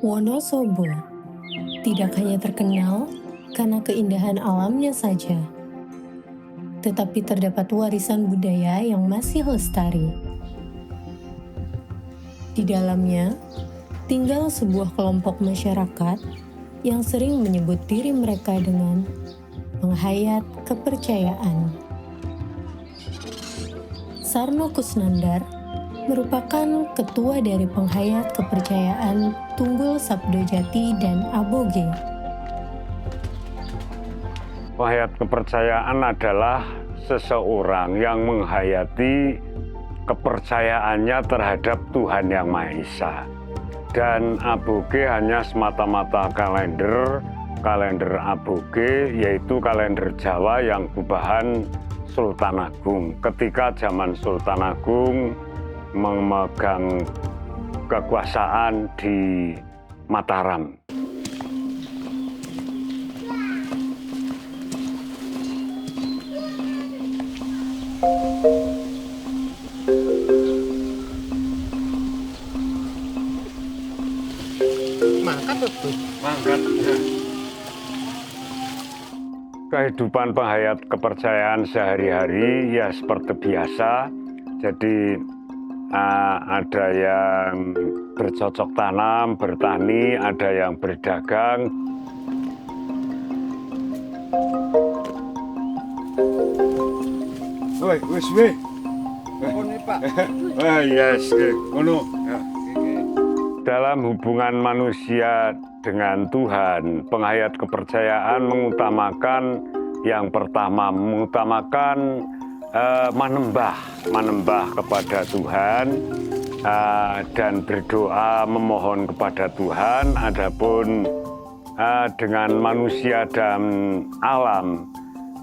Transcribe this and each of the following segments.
Wonosobo tidak hanya terkenal karena keindahan alamnya saja, tetapi terdapat warisan budaya yang masih lestari. Di dalamnya, tinggal sebuah kelompok masyarakat yang sering menyebut diri mereka dengan penghayat kepercayaan. Sarno Kusnandar merupakan ketua dari penghayat kepercayaan Tunggul Sabdojati dan Aboge. Penghayat kepercayaan adalah seseorang yang menghayati kepercayaannya terhadap Tuhan Yang Maha Esa. Dan Aboge hanya semata-mata kalender Aboge, yaitu kalender Jawa yang gubahan Sultan Agung. Ketika zaman Sultan Agung memegang kekuasaan di Mataram. Mangkat. Kehidupan penghayat kepercayaan sehari-hari ya seperti biasa. Jadi ada yang bercocok tanam, bertani, ada yang berdagang. Woi, wis we. Ini Pak. Yes, ngono. Dalam hubungan manusia dengan Tuhan, penghayat kepercayaan mengutamakan yang pertama, menembah kepada Tuhan dan berdoa memohon kepada Tuhan. Adapun dengan manusia dan alam,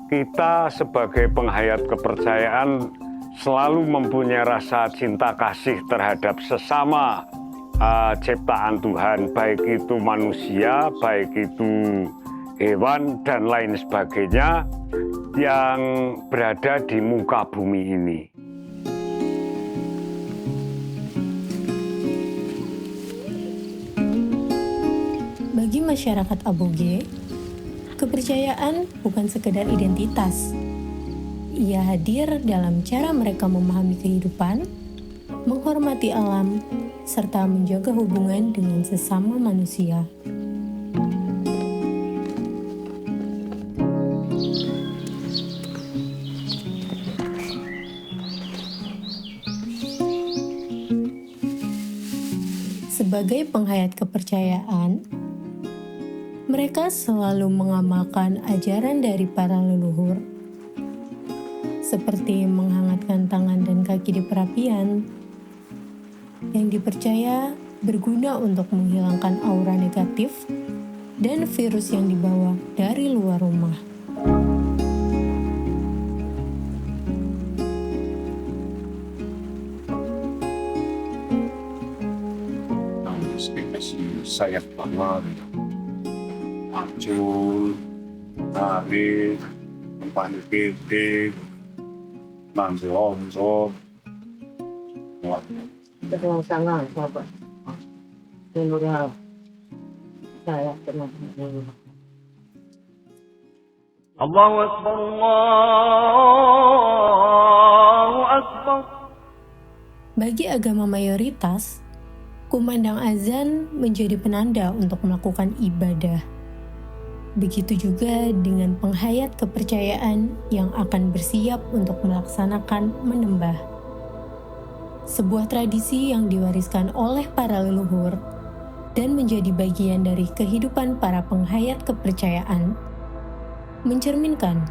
kita sebagai penghayat kepercayaan selalu mempunyai rasa cinta kasih terhadap sesama ciptaan Tuhan, baik itu manusia, baik itu hewan, dan lain sebagainya yang berada di muka bumi ini. Bagi masyarakat Aboge, kepercayaan bukan sekedar identitas. Ia hadir dalam cara mereka memahami kehidupan, menghormati alam, serta menjaga hubungan dengan sesama manusia. Sebagai penghayat kepercayaan, mereka selalu mengamalkan ajaran dari para leluhur, seperti menghangatkan tangan dan kaki di perapian, yang dipercaya berguna untuk menghilangkan aura negatif dan virus yang dibawa dari luar rumah. Sayang banget. Acul, tarik, tempani pitik, nanti omso. Terus sana, sahabat. Ini udah saya tenang. Allahu Akbar, Allahu Akbar. Bagi agama mayoritas, kumandang azan menjadi penanda untuk melakukan ibadah. Begitu juga dengan penghayat kepercayaan yang akan bersiap untuk melaksanakan menembah. Sebuah tradisi yang diwariskan oleh para leluhur dan menjadi bagian dari kehidupan para penghayat kepercayaan, mencerminkan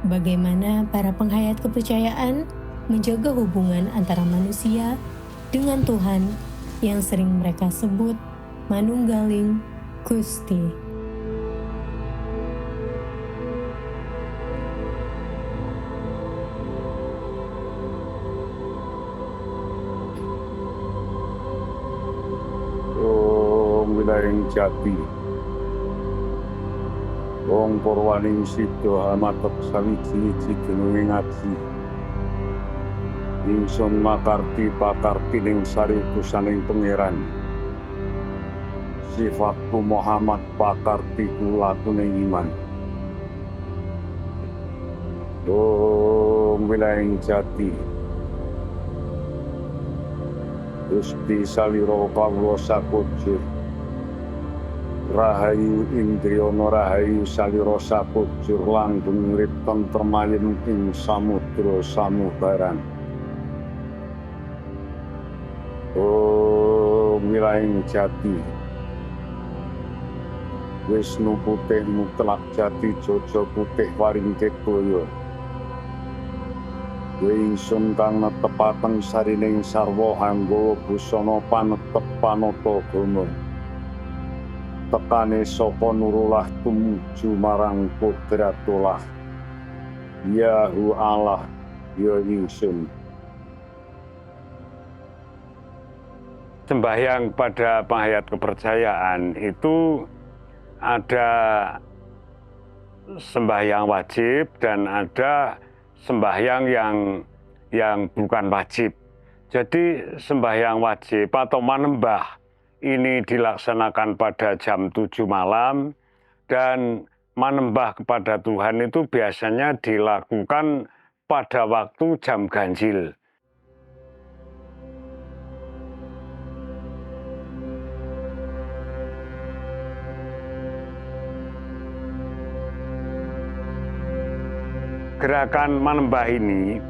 bagaimana para penghayat kepercayaan menjaga hubungan antara manusia dengan Tuhan yang sering mereka sebut Manunggaling Gusti. Wilayah Jati, wong Purwaning Sido hamatek sawiji-wiji dening ngaji. ingsun makarti pakartining sarikusaning pangeran. Sifatku Muhammad pakartiku lakuning iman. Om wilayang jati. Gusti salira kawula sakujur. Rahayu indriyana rahayu salira sakujur langgeng urip tentrem ayem ing samudra samubarang. Om wilayang jati. Wisnu putih mutlak jati jojo putih waringkit boyo. Ingsun kang netepaken sarining sarwa hanggawa busana panetep panata gama. Tekane sapa nurulah tumuju marang kodratullah. Yahu Allah ya ingsun. Sembahyang pada penghayat kepercayaan itu ada sembahyang wajib dan ada sembahyang yang bukan wajib. Jadi sembahyang wajib atau manembah ini dilaksanakan pada jam 7 malam dan manembah kepada Tuhan itu biasanya dilakukan pada waktu jam ganjil. Gerakan manembah ini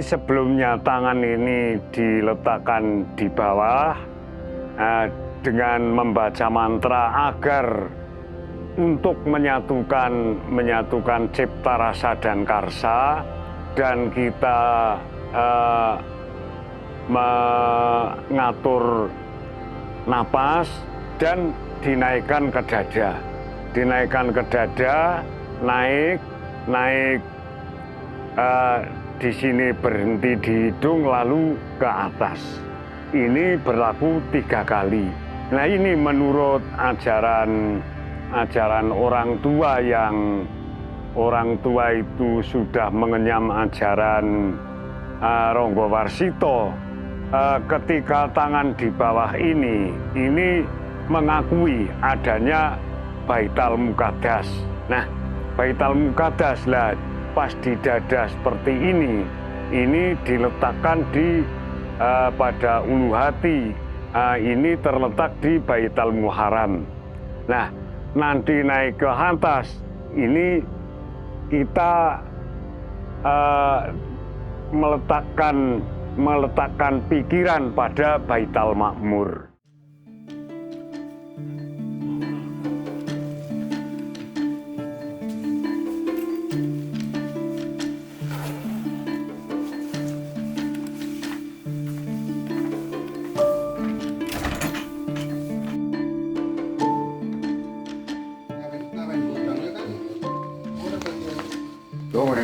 sebelumnya tangan ini diletakkan di bawah dengan membaca mantra agar untuk menyatukan cipta rasa dan karsa, dan kita mengatur napas dan dinaikkan ke dada. Dinaikkan ke dada, naik di sini berhenti di hidung lalu ke atas. Ini berlaku 3 kali. Nah ini menurut ajaran orang tua yang orang tua itu sudah mengenyam ajaran Ronggo Warsito. Ketika tangan di bawah ini mengakui adanya Baitul Muqaddas. Nah Baitul Muqaddas lah pas di dada seperti ini diletakkan di pada ulu hati, ini terletak di Baitul Muharram. Nah nanti naik ke atas ini kita meletakkan pikiran pada Baitul Makmur.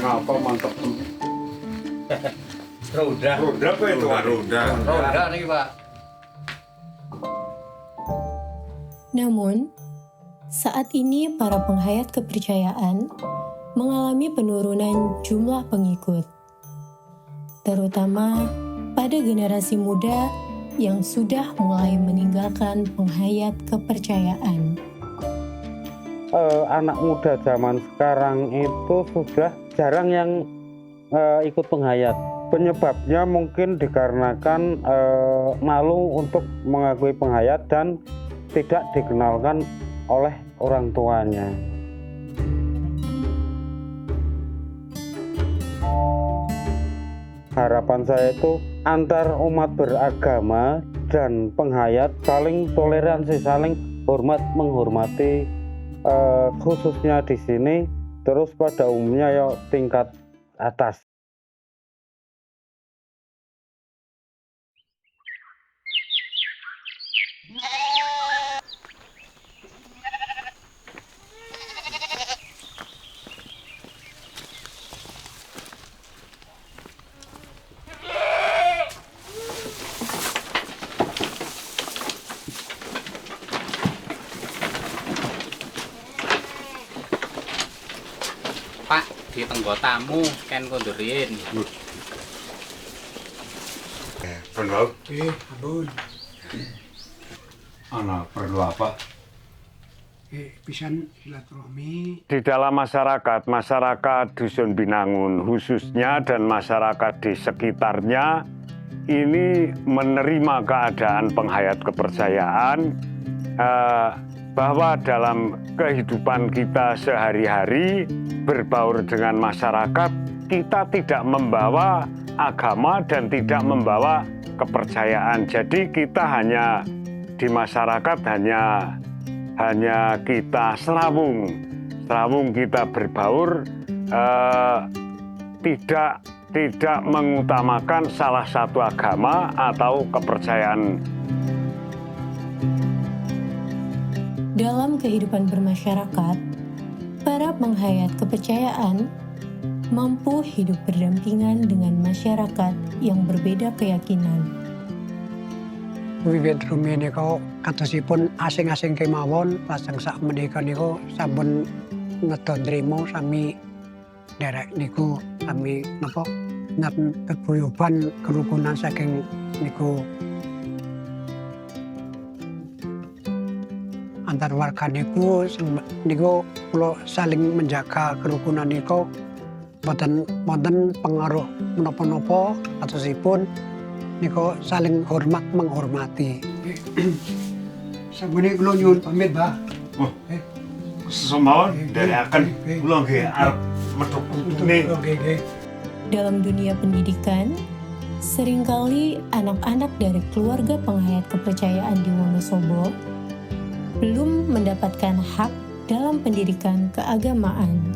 Apa mantap Roda apa itu? Roda nih Pak. Namun, saat ini para penghayat kepercayaan mengalami penurunan jumlah pengikut, terutama pada generasi muda yang sudah mulai meninggalkan penghayat kepercayaan. Anak muda zaman sekarang itu sudah jarang yang ikut penghayat. Penyebabnya mungkin dikarenakan malu untuk mengakui penghayat dan tidak dikenalkan oleh orang tuanya. Harapan saya itu antar umat beragama dan penghayat saling toleransi, saling menghormati, khususnya di sini, terus pada umumnya ya tingkat atas. Pak, di tenggo tamu kan kondurin. Benar. Abun. Anak perlu apa? Pisan silaturahmi. Di dalam masyarakat Dusun Binangun khususnya dan masyarakat di sekitarnya ini menerima keadaan penghayat kepercayaan bahwa dalam kehidupan kita sehari-hari berbaur dengan masyarakat, kita tidak membawa agama dan tidak membawa kepercayaan. Jadi kita hanya di masyarakat hanya kita serawung kita berbaur, tidak mengutamakan salah satu agama atau kepercayaan. Dalam kehidupan bermasyarakat, para penghayat kepercayaan mampu hidup berdampingan dengan masyarakat yang berbeda keyakinan. Wiwit rumi niku katosipun asing-asing kemawon lajeng sak menika niku sampun ngedon trimo sami derek niku sami napa keguyuban kerukunan saking niku antar warga niku kula saling menjaga kerukunan niku boten pengaruh menapa-napa atosipun niku saling hormat menghormati. Sampune kula nyuwun pamit, Mbah. Semawon dari akan kula nggih arep medhok putune. Dalam dunia pendidikan, seringkali anak-anak dari keluarga penghayat kepercayaan di Wonosobo belum mendapatkan hak dalam pendidikan keagamaan.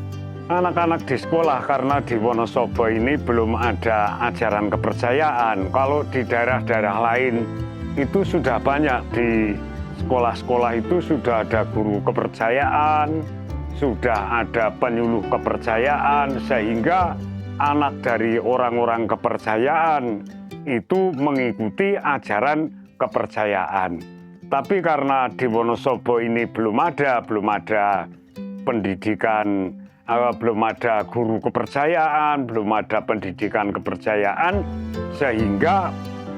Anak-anak di sekolah karena di Wonosobo ini belum ada ajaran kepercayaan. Kalau di daerah-daerah lain itu sudah banyak, di sekolah-sekolah itu sudah ada guru kepercayaan, sudah ada penyuluh kepercayaan, sehingga anak dari orang-orang kepercayaan itu mengikuti ajaran kepercayaan. Tapi karena di Wonosobo ini belum ada pendidikan, belum ada guru kepercayaan, belum ada pendidikan kepercayaan, sehingga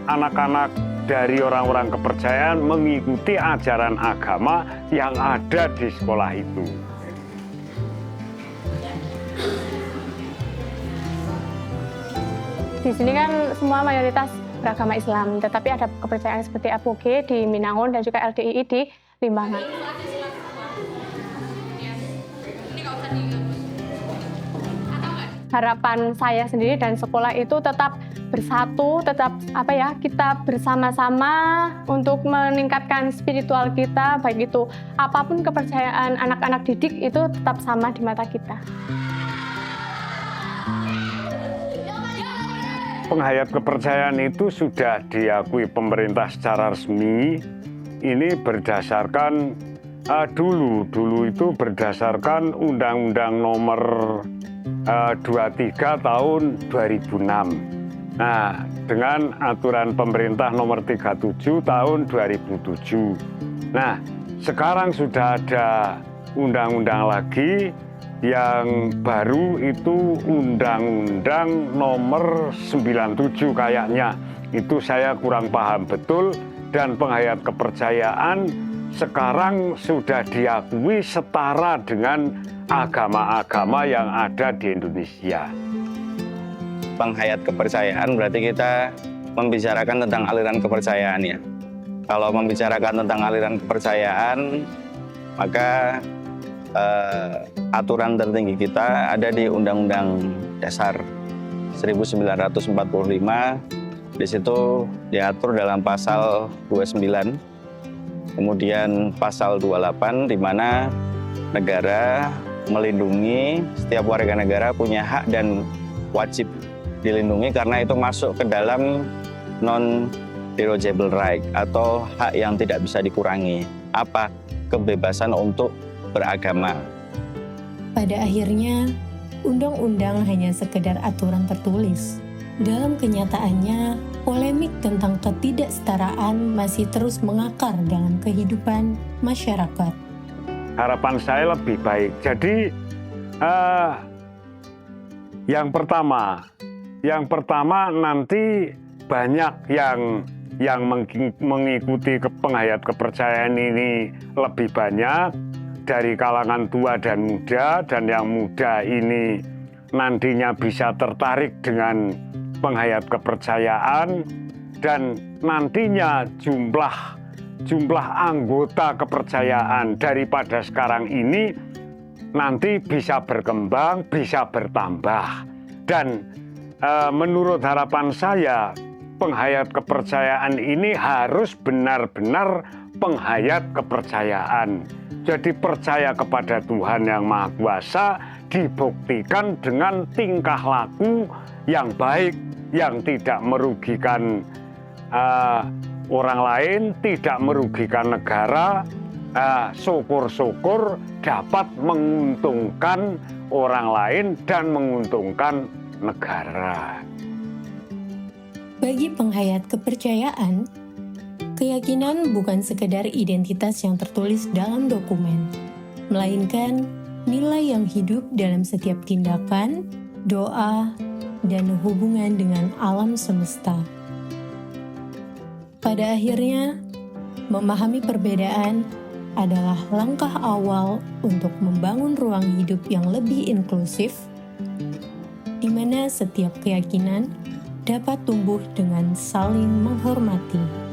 anak-anak dari orang-orang kepercayaan mengikuti ajaran agama yang ada di sekolah itu. Di sini kan semua mayoritas beragama Islam, tetapi ada kepercayaan seperti APOG di Minangun dan juga LDII di Limbangan. Harapan saya sendiri dan sekolah itu tetap bersatu, kita bersama-sama untuk meningkatkan spiritual kita, baik itu apapun kepercayaan anak-anak didik itu tetap sama di mata kita. Penghayat kepercayaan itu sudah diakui pemerintah secara resmi. Ini berdasarkan dulu itu berdasarkan Undang-Undang Nomor 23 tahun 2006. Nah, dengan aturan pemerintah Nomor 37 tahun 2007. Nah, sekarang sudah ada undang-undang lagi yang baru, itu Undang-Undang Nomor 97 kayaknya. Itu saya kurang paham betul, dan penghayat kepercayaan sekarang sudah diakui setara dengan agama-agama yang ada di Indonesia. Penghayat kepercayaan berarti kita membicarakan tentang aliran kepercayaan ya. Kalau membicarakan tentang aliran kepercayaan, maka aturan tertinggi kita ada di Undang-Undang Dasar 1945. Di situ diatur dalam pasal 29, kemudian pasal 28, di mana negara melindungi setiap warga negara punya hak dan wajib dilindungi karena itu masuk ke dalam non-derogable right atau hak yang tidak bisa dikurangi. Apa? Kebebasan untuk beragama. Pada akhirnya, undang-undang hanya sekedar aturan tertulis. Dalam kenyataannya, polemik tentang ketidaksetaraan masih terus mengakar dalam kehidupan masyarakat. Harapan saya lebih baik. Jadi, yang pertama nanti banyak yang mengikuti penghayat kepercayaan ini lebih banyak dari kalangan tua dan muda, dan yang muda ini nantinya bisa tertarik dengan penghayat kepercayaan, dan nantinya jumlah anggota kepercayaan daripada sekarang ini nanti bisa berkembang, bisa bertambah. Dan menurut harapan saya, penghayat kepercayaan ini harus benar-benar penghayat kepercayaan. Jadi percaya kepada Tuhan Yang Maha Kuasa dibuktikan dengan tingkah laku yang baik, yang tidak merugikan orang lain, tidak merugikan negara, syukur-syukur dapat menguntungkan orang lain dan menguntungkan negara. Bagi penghayat kepercayaan, keyakinan bukan sekedar identitas yang tertulis dalam dokumen, melainkan nilai yang hidup dalam setiap tindakan, doa, dan hubungan dengan alam semesta. Pada akhirnya, memahami perbedaan adalah langkah awal untuk membangun ruang hidup yang lebih inklusif, di mana setiap keyakinan dapat tumbuh dengan saling menghormati.